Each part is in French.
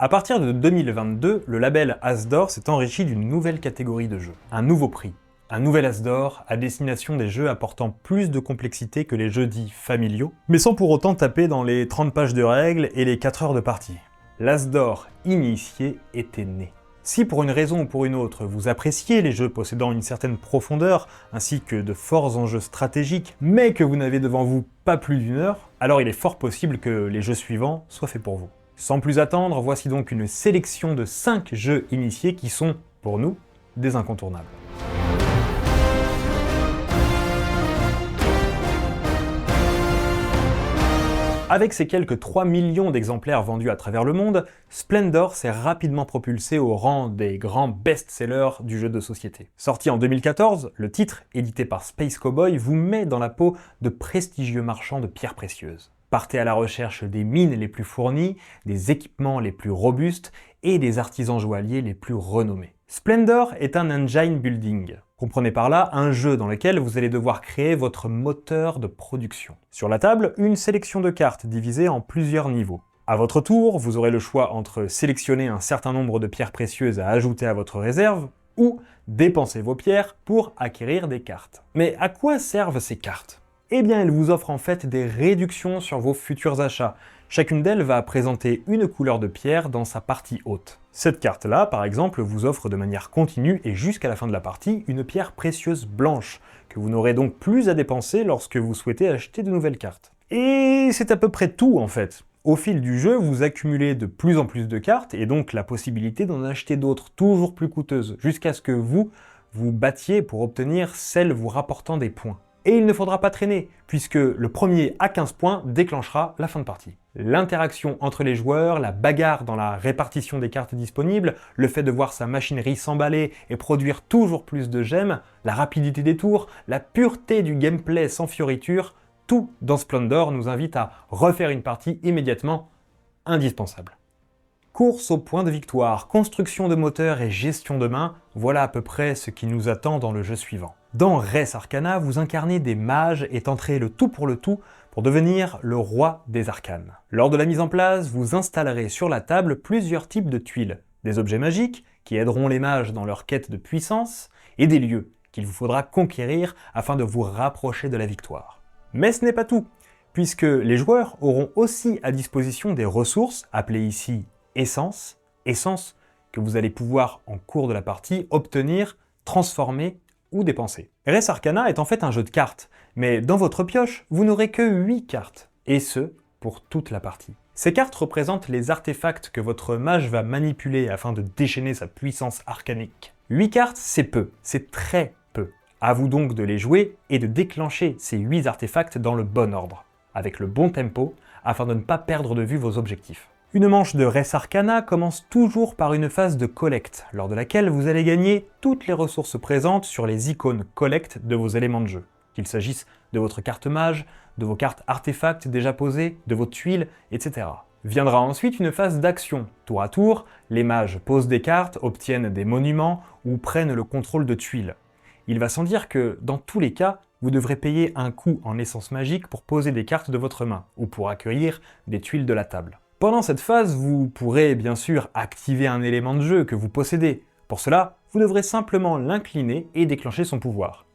À partir de 2022, le label As d'Or s'est enrichi d'une nouvelle catégorie de jeux, un nouveau prix. Un nouvel As d'Or à destination des jeux apportant plus de complexité que les jeux dits familiaux, mais sans pour autant taper dans les 30 pages de règles et les 4 heures de partie. L'As d'Or initié était né. Si pour une raison ou pour une autre, vous appréciez les jeux possédant une certaine profondeur, ainsi que de forts enjeux stratégiques, mais que vous n'avez devant vous pas plus d'une heure, alors il est fort possible que les jeux suivants soient faits pour vous. Sans plus attendre, voici donc une sélection de 5 jeux initiés qui sont, pour nous, des incontournables. Avec ses quelques 3 millions d'exemplaires vendus à travers le monde, Splendor s'est rapidement propulsé au rang des grands best-sellers du jeu de société. Sorti en 2014, le titre, édité par Space Cowboy, vous met dans la peau de prestigieux marchands de pierres précieuses. Partez à la recherche des mines les plus fournies, des équipements les plus robustes et des artisans joailliers les plus renommés. Splendor est un engine building. Comprenez par là un jeu dans lequel vous allez devoir créer votre moteur de production. Sur la table, une sélection de cartes divisées en plusieurs niveaux. À votre tour, vous aurez le choix entre sélectionner un certain nombre de pierres précieuses à ajouter à votre réserve ou dépenser vos pierres pour acquérir des cartes. Mais à quoi servent ces cartes ? Eh bien, elles vous offrent en fait des réductions sur vos futurs achats. Chacune d'elles va présenter une couleur de pierre dans sa partie haute. Cette carte-là, par exemple, vous offre de manière continue et jusqu'à la fin de la partie une pierre précieuse blanche, que vous n'aurez donc plus à dépenser lorsque vous souhaitez acheter de nouvelles cartes. Et c'est à peu près tout en fait. Au fil du jeu, vous accumulez de plus en plus de cartes et donc la possibilité d'en acheter d'autres toujours plus coûteuses, jusqu'à ce que vous battiez pour obtenir celles vous rapportant des points. Et il ne faudra pas traîner, puisque le premier à 15 points déclenchera la fin de partie. L'interaction entre les joueurs, la bagarre dans la répartition des cartes disponibles, le fait de voir sa machinerie s'emballer et produire toujours plus de gemmes, la rapidité des tours, la pureté du gameplay sans fioriture, tout dans Splendor nous invite à refaire une partie immédiatement indispensable. Course au point de victoire, construction de moteur et gestion de main, voilà à peu près ce qui nous attend dans le jeu suivant. Dans Res Arcana, vous incarnez des mages et tenterez le tout pour devenir le roi des arcanes. Lors de la mise en place, vous installerez sur la table plusieurs types de tuiles, des objets magiques qui aideront les mages dans leur quête de puissance, et des lieux qu'il vous faudra conquérir afin de vous rapprocher de la victoire. Mais ce n'est pas tout, puisque les joueurs auront aussi à disposition des ressources, appelées ici essence que vous allez pouvoir, en cours de la partie, obtenir, transformer ou dépenser. Res Arcana est en fait un jeu de cartes, mais dans votre pioche, vous n'aurez que 8 cartes, et ce, pour toute la partie. Ces cartes représentent les artefacts que votre mage va manipuler afin de déchaîner sa puissance arcanique. 8 cartes, c'est peu, c'est très peu. À vous donc de les jouer et de déclencher ces 8 artefacts dans le bon ordre, avec le bon tempo, afin de ne pas perdre de vue vos objectifs. Une manche de Res Arcana commence toujours par une phase de collecte, lors de laquelle vous allez gagner toutes les ressources présentes sur les icônes collecte de vos éléments de jeu. Qu'il s'agisse de votre carte mage, de vos cartes artefacts déjà posées, de vos tuiles, etc. Viendra ensuite une phase d'action. Tour à tour, les mages posent des cartes, obtiennent des monuments ou prennent le contrôle de tuiles. Il va sans dire que, dans tous les cas, vous devrez payer un coût en essence magique pour poser des cartes de votre main, ou pour accueillir des tuiles de la table. Pendant cette phase, vous pourrez bien sûr activer un élément de jeu que vous possédez. Pour cela, vous devrez simplement l'incliner et déclencher son pouvoir.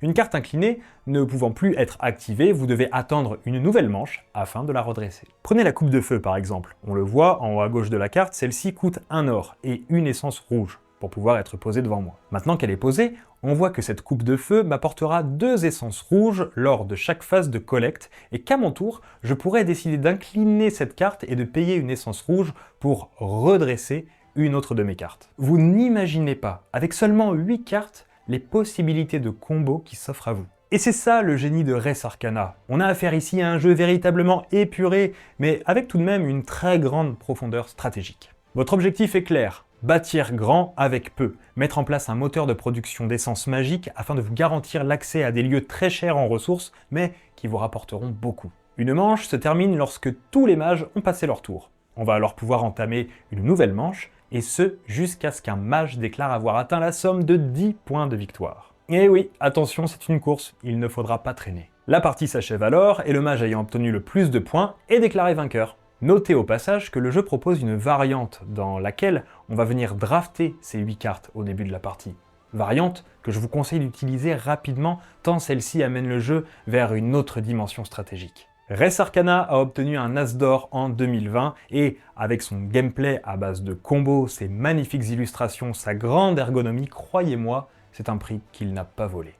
Une carte inclinée ne pouvant plus être activée, vous devez attendre une nouvelle manche afin de la redresser. Prenez la coupe de feu par exemple. On le voit en haut à gauche de la carte, celle-ci coûte 1 or et une essence rouge pour pouvoir être posée devant moi. Maintenant qu'elle est posée, on voit que cette coupe de feu m'apportera 2 essences rouges lors de chaque phase de collecte et qu'à mon tour, je pourrais décider d'incliner cette carte et de payer une essence rouge pour redresser une autre de mes cartes. Vous n'imaginez pas, avec seulement 8 cartes, les possibilités de combos qui s'offrent à vous. Et c'est ça le génie de Res Arcana. On a affaire ici à un jeu véritablement épuré, mais avec tout de même une très grande profondeur stratégique. Votre objectif est clair. Bâtir grand avec peu, mettre en place un moteur de production d'essence magique afin de vous garantir l'accès à des lieux très chers en ressources, mais qui vous rapporteront beaucoup. Une manche se termine lorsque tous les mages ont passé leur tour. On va alors pouvoir entamer une nouvelle manche, et ce jusqu'à ce qu'un mage déclare avoir atteint la somme de 10 points de victoire. Et oui, attention, c'est une course, il ne faudra pas traîner. La partie s'achève alors, et le mage ayant obtenu le plus de points est déclaré vainqueur. Notez au passage que le jeu propose une variante dans laquelle on va venir drafter ces 8 cartes au début de la partie. Variante que je vous conseille d'utiliser rapidement tant celle-ci amène le jeu vers une autre dimension stratégique. Res Arcana a obtenu un As d'or en 2020 et avec son gameplay à base de combos, ses magnifiques illustrations, sa grande ergonomie, croyez-moi, c'est un prix qu'il n'a pas volé.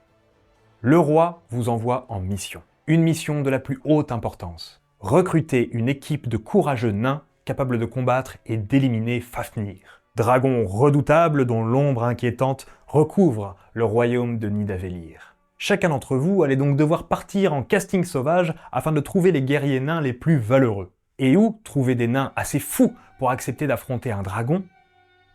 Le roi vous envoie en mission. Une mission de la plus haute importance. Recrutez une équipe de courageux nains capables de combattre et d'éliminer Fafnir, dragon redoutable dont l'ombre inquiétante recouvre le royaume de Nidavellir. Chacun d'entre vous allait donc devoir partir en casting sauvage afin de trouver les guerriers nains les plus valeureux. Et où trouver des nains assez fous pour accepter d'affronter un dragon?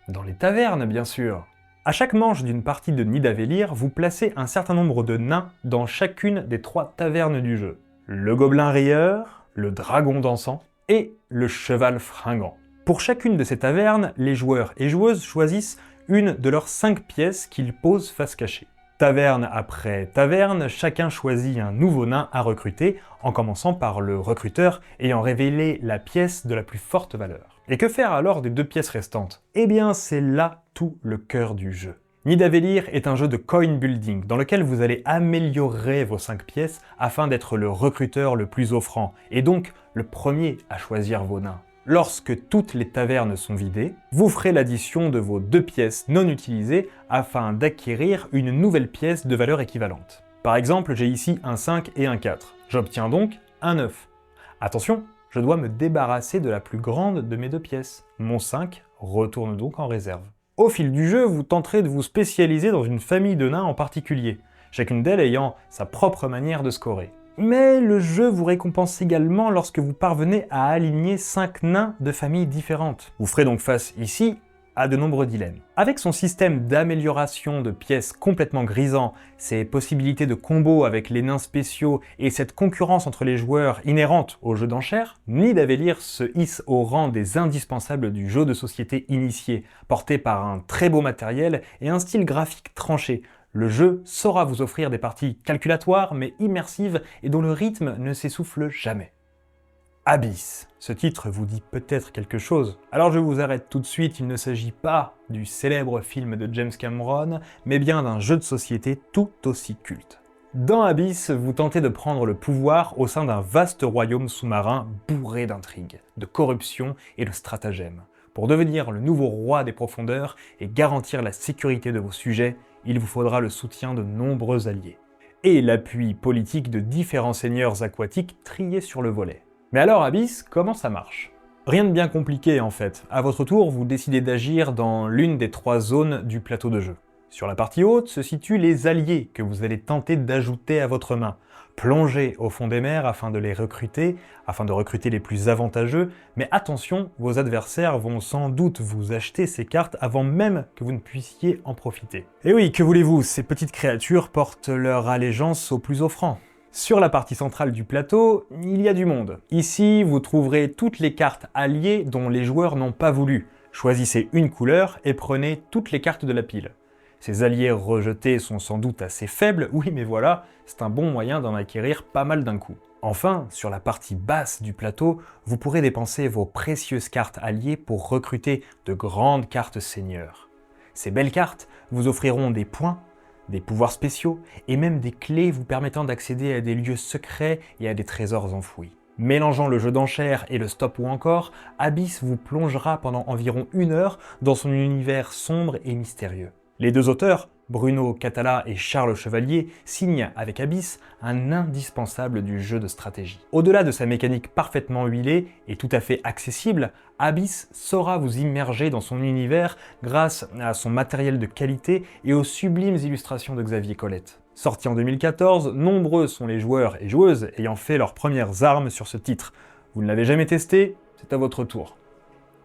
Dans les tavernes, bien sûr. À chaque manche d'une partie de Nidavellir, vous placez un certain nombre de nains dans chacune des 3 tavernes du jeu. Le gobelin rieur, le dragon dansant et le cheval fringant. Pour chacune de ces tavernes, les joueurs et joueuses choisissent une de leurs 5 pièces qu'ils posent face cachée. Taverne après taverne, chacun choisit un nouveau nain à recruter, en commençant par le recruteur ayant révélé la pièce de la plus forte valeur. Et que faire alors des 2 pièces restantes? Eh bien, c'est là tout le cœur du jeu. Nidavellir est un jeu de coin building dans lequel vous allez améliorer vos 5 pièces afin d'être le recruteur le plus offrant, et donc le premier à choisir vos nains. Lorsque toutes les tavernes sont vidées, vous ferez l'addition de vos 2 pièces non utilisées afin d'acquérir une nouvelle pièce de valeur équivalente. Par exemple, j'ai ici un 5 et un 4. J'obtiens donc un 9. Attention, je dois me débarrasser de la plus grande de mes 2 pièces. Mon 5 retourne donc en réserve. Au fil du jeu, vous tenterez de vous spécialiser dans une famille de nains en particulier, chacune d'elles ayant sa propre manière de scorer. Mais le jeu vous récompense également lorsque vous parvenez à aligner 5 nains de familles différentes. Vous ferez donc face ici à de nombreux dilemmes. Avec son système d'amélioration de pièces complètement grisant, ses possibilités de combo avec les nains spéciaux et cette concurrence entre les joueurs inhérente au jeu d'enchères, Nidavellir se hisse au rang des indispensables du jeu de société initié, porté par un très beau matériel et un style graphique tranché. Le jeu saura vous offrir des parties calculatoires mais immersives et dont le rythme ne s'essouffle jamais. Abyss. Ce titre vous dit peut-être quelque chose. Alors je vous arrête tout de suite, il ne s'agit pas du célèbre film de James Cameron, mais bien d'un jeu de société tout aussi culte. Dans Abyss, vous tentez de prendre le pouvoir au sein d'un vaste royaume sous-marin bourré d'intrigues, de corruption et de stratagèmes. Pour devenir le nouveau roi des profondeurs et garantir la sécurité de vos sujets, il vous faudra le soutien de nombreux alliés. Et l'appui politique de différents seigneurs aquatiques triés sur le volet. Mais alors Abyss, comment ça marche? Rien de bien compliqué en fait. À votre tour, vous décidez d'agir dans l'une des 3 zones du plateau de jeu. Sur la partie haute se situent les alliés que vous allez tenter d'ajouter à votre main. Plongez au fond des mers afin de les recruter, afin de recruter les plus avantageux, mais attention, vos adversaires vont sans doute vous acheter ces cartes avant même que vous ne puissiez en profiter. Et oui, que voulez-vous, ces petites créatures portent leur allégeance aux plus offrants. Sur la partie centrale du plateau, il y a du monde. Ici, vous trouverez toutes les cartes alliées dont les joueurs n'ont pas voulu. Choisissez une couleur et prenez toutes les cartes de la pile. Ces alliés rejetés sont sans doute assez faibles, oui mais voilà, c'est un bon moyen d'en acquérir pas mal d'un coup. Enfin, sur la partie basse du plateau, vous pourrez dépenser vos précieuses cartes alliées pour recruter de grandes cartes seigneurs. Ces belles cartes vous offriront des points, des pouvoirs spéciaux et même des clés vous permettant d'accéder à des lieux secrets et à des trésors enfouis. Mélangeant le jeu d'enchères et le stop ou encore, Abyss vous plongera pendant environ 1 heure dans son univers sombre et mystérieux. Les 2 auteurs, Bruno Cathala et Charles Chevalier, signent avec Abyss un indispensable du jeu de stratégie. Au-delà de sa mécanique parfaitement huilée et tout à fait accessible, Abyss saura vous immerger dans son univers grâce à son matériel de qualité et aux sublimes illustrations de Xavier Colette. Sorti en 2014, nombreux sont les joueurs et joueuses ayant fait leurs premières armes sur ce titre. Vous ne l'avez jamais testé? C'est à votre tour.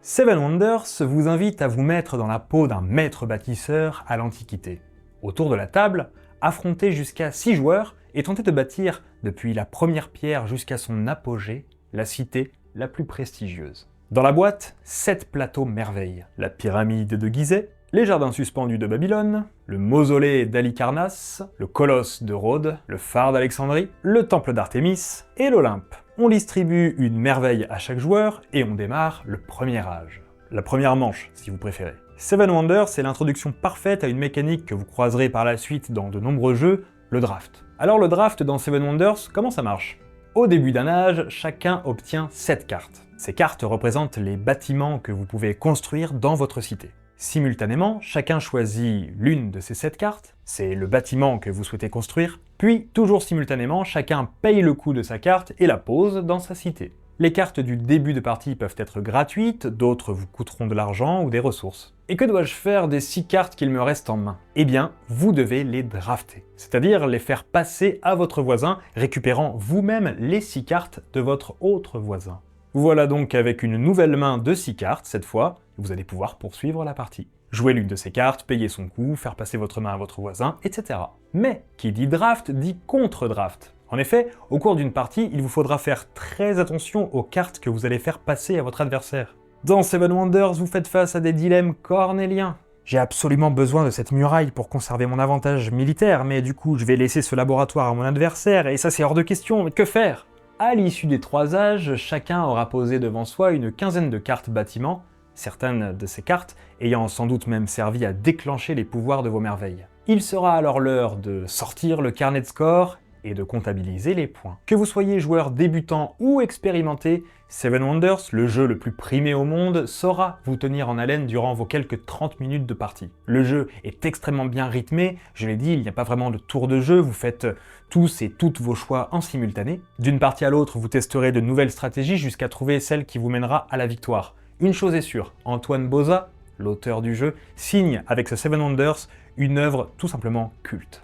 Seven Wonders vous invite à vous mettre dans la peau d'un maître bâtisseur à l'Antiquité. Autour de la table, affrontez jusqu'à 6 joueurs et tentez de bâtir, depuis la première pierre jusqu'à son apogée, la cité la plus prestigieuse. Dans la boîte, 7 plateaux merveilles. La pyramide de Gizeh, les jardins suspendus de Babylone, le mausolée d'Halicarnasse, le colosse de Rhodes, le phare d'Alexandrie, le temple d'Artémis et l'Olympe. On distribue une merveille à chaque joueur et on démarre le premier âge. La première manche, si vous préférez. Seven Wonders, c'est l'introduction parfaite à une mécanique que vous croiserez par la suite dans de nombreux jeux, le draft. Alors le draft dans Seven Wonders, comment ça marche? Au début d'un âge, chacun obtient 7 cartes. Ces cartes représentent les bâtiments que vous pouvez construire dans votre cité. Simultanément, chacun choisit l'une de ces 7 cartes, c'est le bâtiment que vous souhaitez construire, puis, toujours simultanément, chacun paye le coût de sa carte et la pose dans sa cité. Les cartes du début de partie peuvent être gratuites, d'autres vous coûteront de l'argent ou des ressources. Et que dois-je faire des 6 cartes qu'il me reste en main? Eh bien, vous devez les drafter, c'est-à-dire les faire passer à votre voisin, récupérant vous-même les 6 cartes de votre autre voisin. Vous voilà donc avec une nouvelle main de 6 cartes cette fois, vous allez pouvoir poursuivre la partie. Jouer l'une de ces cartes, payer son coût, faire passer votre main à votre voisin, etc. Mais qui dit draft dit contre-draft. En effet, au cours d'une partie, il vous faudra faire très attention aux cartes que vous allez faire passer à votre adversaire. Dans Seven Wonders, vous faites face à des dilemmes cornéliens. J'ai absolument besoin de cette muraille pour conserver mon avantage militaire, mais du coup je vais laisser ce laboratoire à mon adversaire, et ça c'est hors de question, mais que faire? À l'issue des 3 âges, chacun aura posé devant soi une quinzaine de cartes bâtiments, certaines de ces cartes ayant sans doute même servi à déclencher les pouvoirs de vos merveilles. Il sera alors l'heure de sortir le carnet de score et de comptabiliser les points. Que vous soyez joueur débutant ou expérimenté, Seven Wonders, le jeu le plus primé au monde, saura vous tenir en haleine durant vos quelques 30 minutes de partie. Le jeu est extrêmement bien rythmé, je l'ai dit, il n'y a pas vraiment de tour de jeu, vous faites tous et toutes vos choix en simultané. D'une partie à l'autre, vous testerez de nouvelles stratégies jusqu'à trouver celle qui vous mènera à la victoire. Une chose est sûre, Antoine Boza, l'auteur du jeu, signe avec ce Seven Wonders une œuvre tout simplement culte.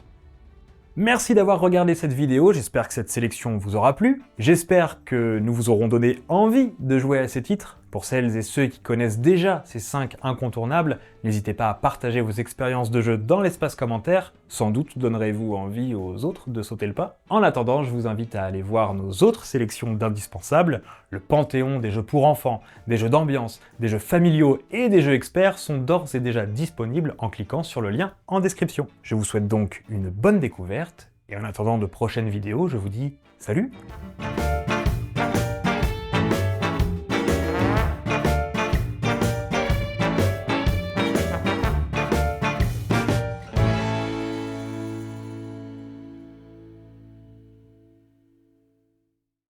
Merci d'avoir regardé cette vidéo, j'espère que cette sélection vous aura plu. J'espère que nous vous aurons donné envie de jouer à ces titres. Pour celles et ceux qui connaissent déjà ces 5 incontournables, n'hésitez pas à partager vos expériences de jeu dans l'espace commentaire. Sans doute donnerez-vous envie aux autres de sauter le pas. En attendant, je vous invite à aller voir nos autres sélections d'indispensables. Le panthéon des jeux pour enfants, des jeux d'ambiance, des jeux familiaux et des jeux experts sont d'ores et déjà disponibles en cliquant sur le lien en description. Je vous souhaite donc une bonne découverte, et en attendant de prochaines vidéos, je vous dis salut!